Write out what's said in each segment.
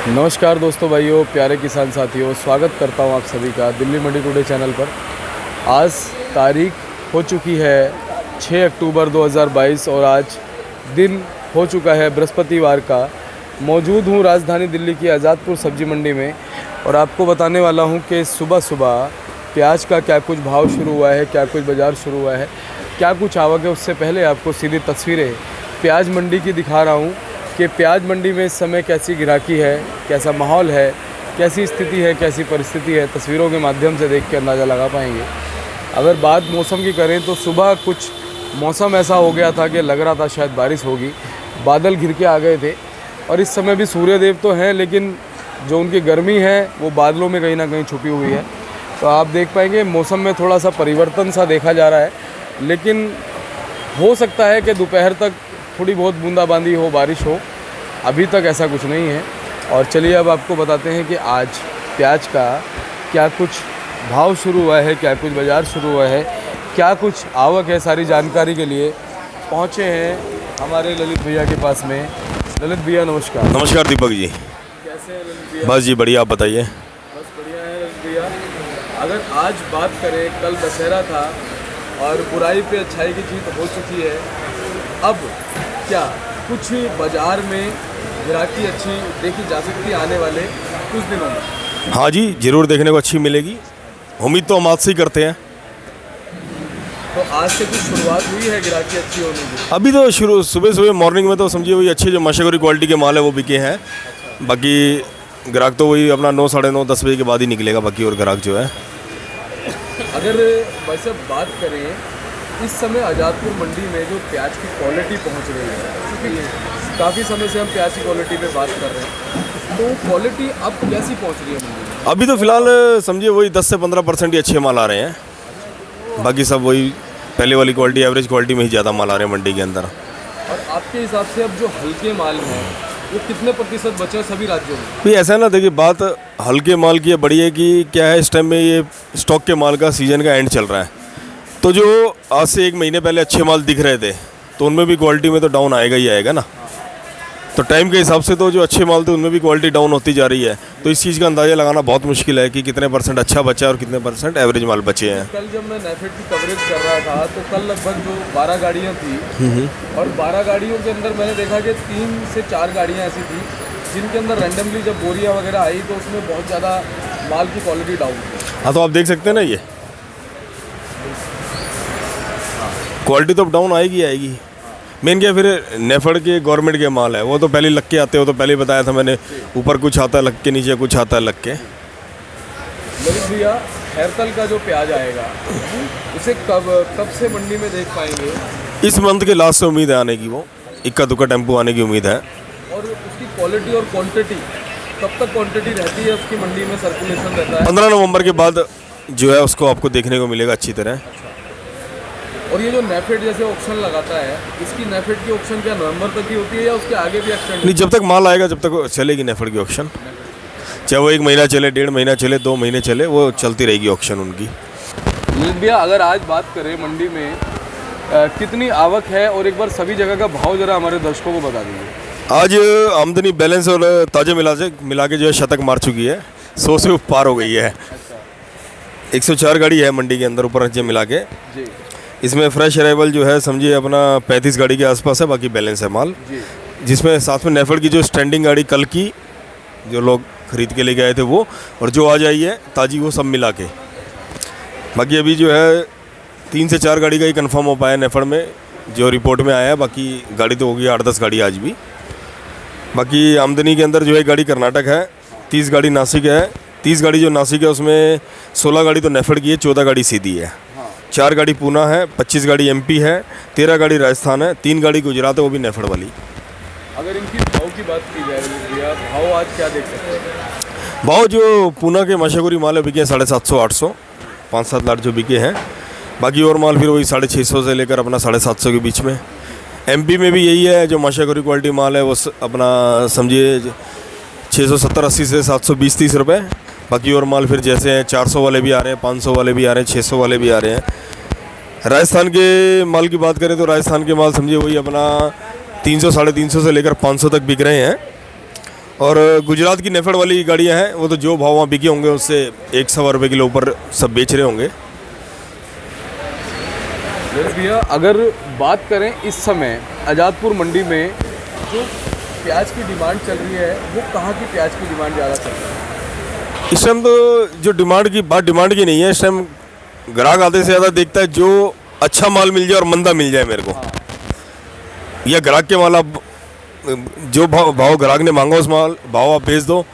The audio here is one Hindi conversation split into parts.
नमस्कार दोस्तों, भाइयों, प्यारे किसान साथियों, स्वागत करता हूं आप सभी का दिल्ली मंडी टुडे चैनल पर। आज तारीख हो चुकी है 6 अक्टूबर 2022 और आज दिन हो चुका है बृहस्पतिवार का। मौजूद हूं राजधानी दिल्ली की आज़ादपुर सब्जी मंडी में और आपको बताने वाला हूं कि सुबह सुबह प्याज का क्या कुछ भाव शुरू हुआ है, क्या कुछ बाज़ार शुरू हुआ है, क्या कुछ आवक है। उससे पहले आपको सीधी तस्वीरें प्याज मंडी की दिखा रहा हूँ कि प्याज मंडी में इस समय कैसी गिराकी है, कैसा माहौल है, कैसी स्थिति है, कैसी परिस्थिति है। तस्वीरों के माध्यम से देख के अंदाज़ा लगा पाएंगे। अगर बात मौसम की करें तो सुबह कुछ मौसम ऐसा हो गया था कि लग रहा था शायद बारिश होगी, बादल घिर के आ गए थे और इस समय भी सूर्यदेव तो हैं लेकिन जो उनकी गर्मी है वो बादलों में कहीं ना कहीं छुपी हुई है। तो आप देख पाएंगे मौसम में थोड़ा सा परिवर्तन सा देखा जा रहा है, लेकिन हो सकता है कि दोपहर तक थोड़ी बहुत बूंदाबांदी हो, बारिश हो। अभी तक ऐसा कुछ नहीं है। और चलिए अब आपको बताते हैं कि आज प्याज का क्या कुछ भाव शुरू हुआ है, क्या कुछ बाज़ार शुरू हुआ है, क्या कुछ आवक है। सारी जानकारी के लिए पहुंचे हैं हमारे ललित भैया के पास में। ललित भैया नमस्कार। नमस्कार दीपक जी, कैसे हैं ललित भैया? बस जी बढ़िया, आप बताइए। बस बढ़िया है ललित भैया। अगर आज बात करें, कल दशहरा था और बुराई पे अच्छाई की जीत हो चुकी है। अब क्या कुछ बाज़ार में गिराकी अच्छी देखी जा सकती है आने वाले कुछ दिनों में? हाँ जी, ज़रूर देखने को अच्छी मिलेगी। उम्मीद तो हम आज से ही करते हैं। तो आज से कुछ शुरुआत हुई है गिराकी अच्छी होने की? अभी तो शुरू सुबह मॉर्निंग में तो समझिए वही अच्छे जो मशहूरी क्वालिटी के माल है वो बिके हैं। बाकी ग्राहक तो वही अपना 9, साढ़े 9, 10 बजे के बाद ही निकलेगा बाकी, और ग्राहक जो है। अगर वैसे बात करें इस समय आज़ादपुर मंडी में जो प्याज की क्वालिटी पहुंच रही है, क्योंकि काफ़ी समय से हम प्याज की क्वालिटी पे बात कर रहे हैं, तो क्वालिटी अब कैसी पहुंच रही है मंडी में? अभी तो फिलहाल समझिए वही 10 से 15% ही अच्छे माल आ रहे हैं। बाकी सब वही पहले वाली क्वालिटी, एवरेज क्वालिटी में ही ज़्यादा माल आ रहे हैं मंडी के अंदर। और आपके हिसाब से अब जो हल्के माल हैं वो कितने प्रतिशत बचे हैं सभी राज्यों में? भाई ऐसा है ना, देखिए बात हल्के माल की है, बड़ी है कि क्या है, इस टाइम में ये स्टॉक के माल का सीज़न का एंड चल रहा है। तो जो आज से 1 महीने पहले अच्छे माल दिख रहे थे तो उनमें भी क्वालिटी में तो डाउन आएगा ही आएगा ना। तो टाइम के हिसाब से तो जो अच्छे माल थे उनमें भी क्वालिटी डाउन होती जा रही है। तो इस चीज़ का अंदाज़ा लगाना बहुत मुश्किल है कि कितने % अच्छा बचा है और कितने % एवरेज माल बचे हैं। कल जब मैं नेफेड की कवरेज कर रहा था तो कल लगभग जो 12 गाड़ियाँ थी और 12 गाड़ियों के अंदर मैंने देखा कि 3 से 4 गाड़ियाँ ऐसी थी जिनके अंदर रैंडमली जब बोरियाँ वगैरह आई तो उसमें बहुत ज़्यादा माल की क्वालिटी डाउन थी। हाँ, तो आप देख सकते हैं ना, ये क्वालिटी तो डाउन आएगी आएगी। मेन क्या, फिर नेफेड के गवर्नमेंट के माल है, वो तो पहले लग के आते हो, तो पहले ही बताया था मैंने, ऊपर कुछ आता है लग के, नीचे कुछ आता है लग के। ललित भैया, खैरतल का जो प्याज आएगा उसे कब से मंडी में देख पाएंगे? इस मंथ के लास्ट से उम्मीद है आने की, वो इक्का दुक्का टेम्पो आने की उम्मीद है। और उसकी क्वालिटी और क्वांटिटी कब तक क्वांटिटी रहती है उसकी मंडी में, सर्कुलेशन रहता है? 15 नवंबर के बाद जो है उसको आपको देखने को मिलेगा अच्छी तरह। और ये जो नेफेड जैसे ऑक्शन लगाता है, इसकी नेफेड की ऑक्शन क्या नवंबर तक ही होती है या उसके आगे भी एक्सटेंड? नहीं, जब तक माल आएगा जब तक चलेगी नेफेड की ऑक्शन। चाहे वो 1 महीना चले, 1.5 महीना चले, 2 महीने चले, वो चलती रहेगी ऑक्शन उनकी। भैया, अगर आज बात करें मंडी में कितनी आवक है और एक बार सभी जगह का भाव जरा हमारे दर्शकों को बता दीजिए। आज आमदनी बैलेंस और ताज़े मिला के जो है शतक मार चुकी है, 100 से पार हो गई है। 104 गाड़ी है मंडी के अंदर ऊपर नीचे मिला के जी। इसमें फ्रेश अराइवल जो है समझिए अपना 35 गाड़ी के आसपास है, बाकी बैलेंस है माल जी। जिसमें साथ में नेफेड की जो स्टैंडिंग गाड़ी कल की जो लोग खरीद के लेके आए थे वो, और जो आज आई है ताज़ी, वो सब मिला के। बाकी अभी जो है 3 से 4 गाड़ी का ही कंफर्म हो पाया नेफेड में, जो रिपोर्ट में आया है। बाकी गाड़ी तो होगी 8-10 गाड़ी आज भी। बाकी आमदनी के अंदर जो है गाड़ी कर्नाटक है, 30 गाड़ी नासिक है। 30 गाड़ी जो नासिक है उसमें 16 गाड़ी तो नेफेड की है, 14 गाड़ी सीधी है, 4 गाड़ी पूना है, 25 गाड़ी MP है, 13 गाड़ी राजस्थान है, 3 गाड़ी गुजरात है, वो भी नेफेड वाली। अगर इनकी भाव की बात की जाए भैया, भाव आज क्या देख सकते हैं? भाव जो पूना के मशहूरी माल है बिके 750-800, 5-7 लाख जो बिके हैं। बाकी और माल फिर वही 650 से लेकर अपना 750 के बीच में। MP में भी यही है, जो मशहूरी क्वालिटी माल है वो अपना समझिए 670-80 से 720-30 रुपये। बाकी और माल फिर जैसे हैं 400 वाले भी आ रहे हैं, 500 वाले भी आ रहे हैं, 600 वाले भी आ रहे हैं। राजस्थान के माल की बात करें तो राजस्थान के माल समझिए वही अपना 300, 350 से लेकर 500 तक बिक रहे हैं। और गुजरात की नेफेड वाली गाड़ियाँ हैं, वो तो जो भाव वहाँ बिके होंगे उससे 100 रुपये किलो ऊपर सब बेच रहे होंगे। मेरे भैया अगर बात करें इस समय आज़ादपुर मंडी में जो प्याज की डिमांड चल रही है, वो कहाँ की प्याज की डिमांड ज़्यादा चल रही है? इस टाइम तो जो बात डिमांड की नहीं है, इस टाइम ग्राहक आधे से ज़्यादा देखता है जो अच्छा माल मिल जाए और मंदा मिल जाए मेरे को, या ग्राहक के माल आप जो भाव ग्राहक ने मांगा उस भाव आप बेच दो,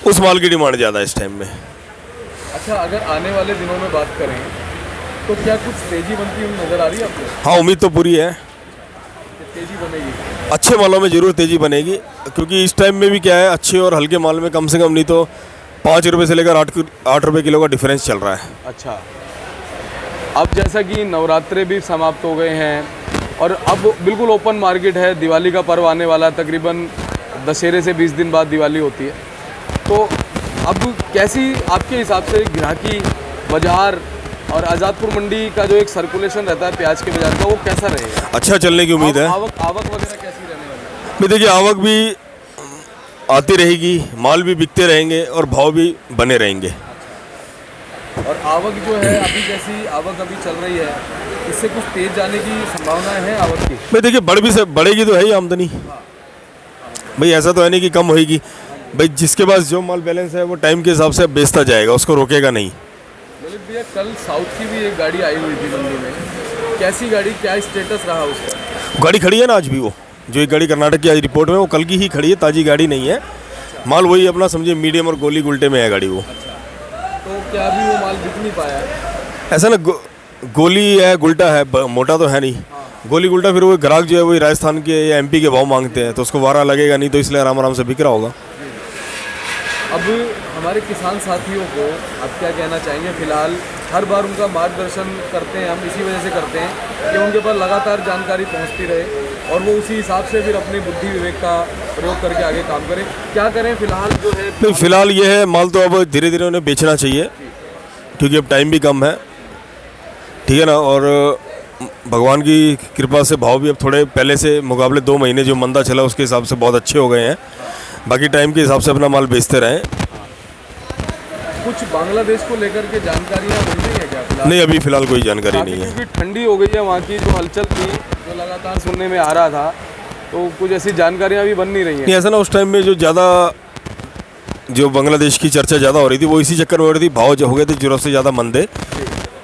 उस माल की डिमांड ज़्यादा है इस टाइम में। अच्छा, अगर आने वाले दिनों में बात करें तो क्या कुछ तेज़ी बनती हुई नज़र आ रही है आपको? हाँ, उम्मीद तो पूरी है कि तेज़ी बनेगी। अच्छे मालों में ज़रूर तेज़ी बनेगी, क्योंकि इस टाइम में भी क्या है, अच्छे और हल्के माल में कम से कम नहीं तो 5 रुपये से लेकर 8 रुपये किलो का डिफरेंस चल रहा है। अच्छा, अब जैसा कि नवरात्रे भी समाप्त हो गए हैं और अब बिल्कुल ओपन मार्केट है, दिवाली का पर्व आने वाला है, तकरीबन दशहरे से 20 दिन बाद दिवाली होती है, तो अब कैसी आपके हिसाब से ग्राहकी, बाज़ार और आज़ादपुर मंडी का जो एक सर्कुलेशन रहता है प्याज के बाज़ार का, वो कैसा रहेगा? अच्छा चलने की उम्मीद है। आवक वगैरह कैसी रहने वाली है? भी देखिए, आवक भी आती रहेगी, माल भी बिकते रहेंगे और भाव भी बने रहेंगे। और आवक जो है अभी जैसी आवक अभी चल रही है, इससे कुछ तेज जाने की संभावना है आवक की? भाई देखिए, बढ़ेगी तो है ही आमदनी भाई, ऐसा तो है नहीं कि कम होएगी भाई। जिसके पास जो माल बैलेंस है वो टाइम के हिसाब से बेचता जाएगा, उसको रोकेगा नहीं। ललित भैया, कल साउथ की भी एक गाड़ी आई हुई थी मंडी में, कैसी गाड़ी, क्या स्टेटस रहा उसका? गाड़ी खड़ी है ना आज भी, वो जो एक गाड़ी कर्नाटक की आज रिपोर्ट में, वो कल की ही खड़ी है, ताज़ी गाड़ी नहीं है। माल वही अपना समझिए मीडियम और गोली गुल्टे में है गाड़ी वो। तो क्या अभी वो माल बिक नहीं पाया है? ऐसा ना, गोली है गुल्टा है, मोटा तो है नहीं। गोली गुल्टा फिर वो ग्राहक जो है वही राजस्थान के या एमपी के भाव मांगते हैं, तो उसको वारा लगेगा नहीं, तो इसलिए आराम आराम से बिक रहा होगा। अब हमारे किसान साथियों को आप क्या कहना चाहेंगे? फिलहाल हर बार उनका मार्गदर्शन करते हैं हम, इसी वजह से करते हैं कि उनके पास लगातार जानकारी पहुंचती रहे और वो उसी हिसाब से फिर अपनी बुद्धि विवेक का प्रयोग करके आगे काम करें। क्या करें फिलहाल जो है? नहीं, फिलहाल ये है, माल तो अब धीरे धीरे उन्हें बेचना चाहिए, क्योंकि अब टाइम भी कम है, ठीक है ना। और भगवान की कृपा से भाव भी अब थोड़े पहले से मुकाबले 2 महीने जो मंदा चला उसके हिसाब से बहुत अच्छे हो गए हैं। बाकी टाइम के हिसाब से अपना माल बेचते रहें। कुछ बांग्लादेश को लेकर के जानकारियाँ मिल रही है क्या फिलहाल? नहीं, अभी फिलहाल कोई जानकारी नहीं है, क्योंकि ठंडी हो गई है, वहाँ की जो हलचल थी, जो लगातार सुनने में आ रहा था, तो कुछ ऐसी जानकारियाँ भी बन नहीं रही हैं। नहीं ऐसा ना, उस टाइम में जो बांग्लादेश की चर्चा ज़्यादा हो रही थी, वो इसी चक्कर में हो रही थी, भाव जो हो गए थे ज़रूरत से ज़्यादा मंदे,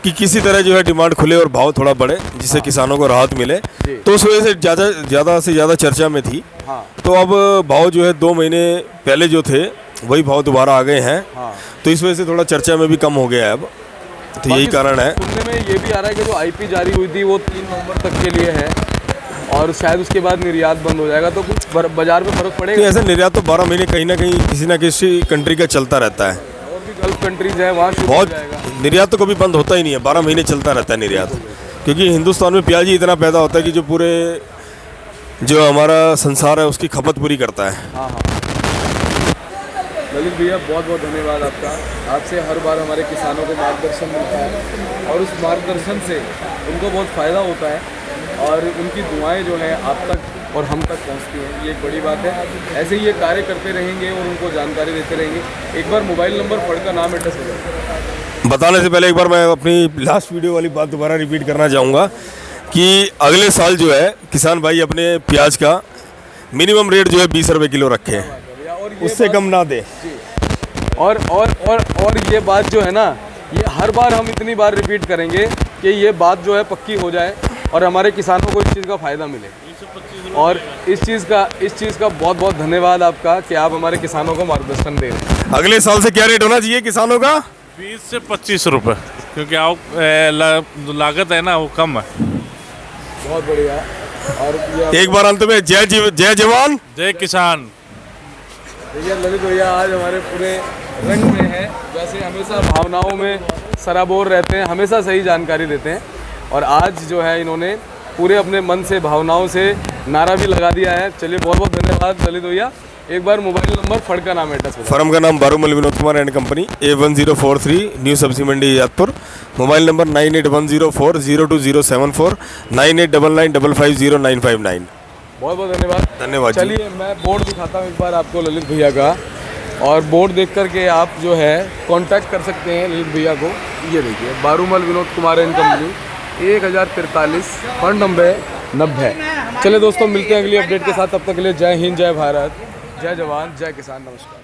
कि किसी तरह जो है डिमांड खुले और भाव थोड़ा बढ़े, जिससे किसानों को राहत मिले, तो उस वजह से ज़्यादा से ज़्यादा चर्चा में थी। तो अब भाव जो है 2 महीने पहले जो थे वही भाव दोबारा आ गए हैं, तो इस वजह से थोड़ा चर्चा में भी कम हो गया है अब, तो यही कारण है। सुनने में ये भी आ रहा है कि जो आईपी जारी हुई थी वो 3 नवंबर तक के लिए है और शायद उसके बाद निर्यात बंद हो जाएगा, तो कुछ बाजार में फर्क पड़ेगा? ऐसा निर्यात तो 12 महीने कहीं ना कहीं किसी ना किसी कंट्री का चलता रहता है, और भी गल्फ कंट्रीज हैं वहाँ शुरू हो बहुत जाएगा। निर्यात तो कभी बंद होता ही नहीं है, 12 महीने चलता रहता है निर्यात, क्योंकि हिंदुस्तान में प्याज ही इतना पैदा होता है कि जो पूरे जो हमारा संसार है उसकी खपत पूरी करता है। हाँ। ललित भैया, बहुत बहुत धन्यवाद आपका। आपसे हर बार हमारे किसानों को मार्गदर्शन मिलता है और उस मार्गदर्शन से उनको बहुत फ़ायदा होता है और उनकी दुआएं जो हैं आप तक और हम तक पहुंचती हैं, ये एक बड़ी बात है। ऐसे ही ये कार्य करते रहेंगे और उनको जानकारी देते रहेंगे। एक बार मोबाइल नंबर पढ़कर नाम एड्रेस हो जाए। बताने से पहले एक बार मैं अपनी लास्ट वीडियो वाली बात दोबारा रिपीट करना चाहूँगा कि अगले साल जो है किसान भाई अपने प्याज का मिनिमम रेट जो है 20 रुपये किलो रखें, उससे कम ना दे। और ये बात जो है ना, ये हर बार हम इतनी बार रिपीट करेंगे कि ये बात जो है पक्की हो जाए और हमारे किसानों को इस चीज़ का फ़ायदा मिले। और इस चीज़ का बहुत बहुत धन्यवाद आपका कि आप हमारे किसानों को मार्गदर्शन दे रहे हैं। अगले साल से क्या रेट होना चाहिए किसानों का? 20 से 25 रुपये, क्योंकि लागत है ना वो कम है। बहुत बढ़िया। और एक बार अंत में जय जवान जय किसान। देखिए ललित भैया आज हमारे पूरे रंग में है, वैसे हमेशा भावनाओं में सराबोर रहते हैं, हमेशा सही जानकारी देते हैं और आज जो है इन्होंने पूरे अपने मन से भावनाओं से नारा भी लगा दिया है। चलिए बहुत बहुत धन्यवाद ललित भैया। एक बार मोबाइल नंबर फर्म का नाम एड्रेस। फर्म का नाम Barumal Vinod Kumar and company, A1043 new Sabzi Mandi यादपुर। Mobile number 9810402074, 9899550959। बहुत बहुत धन्यवाद। धन्यवाद जी। चलिए मैं बोर्ड दिखाता हूँ एक बार आपको ललित भैया का, और बोर्ड देख करके आप जो है कांटेक्ट कर सकते हैं ललित भैया को। ये देखिए Barumal Vinod Kumar and company, 1043 fund number 90। चलिए दोस्तों, मिलते हैं अगली अपडेट के साथ। तब तक के लिए जय हिंद, जय भारत, जय जवान, जय किसान, नमस्कार।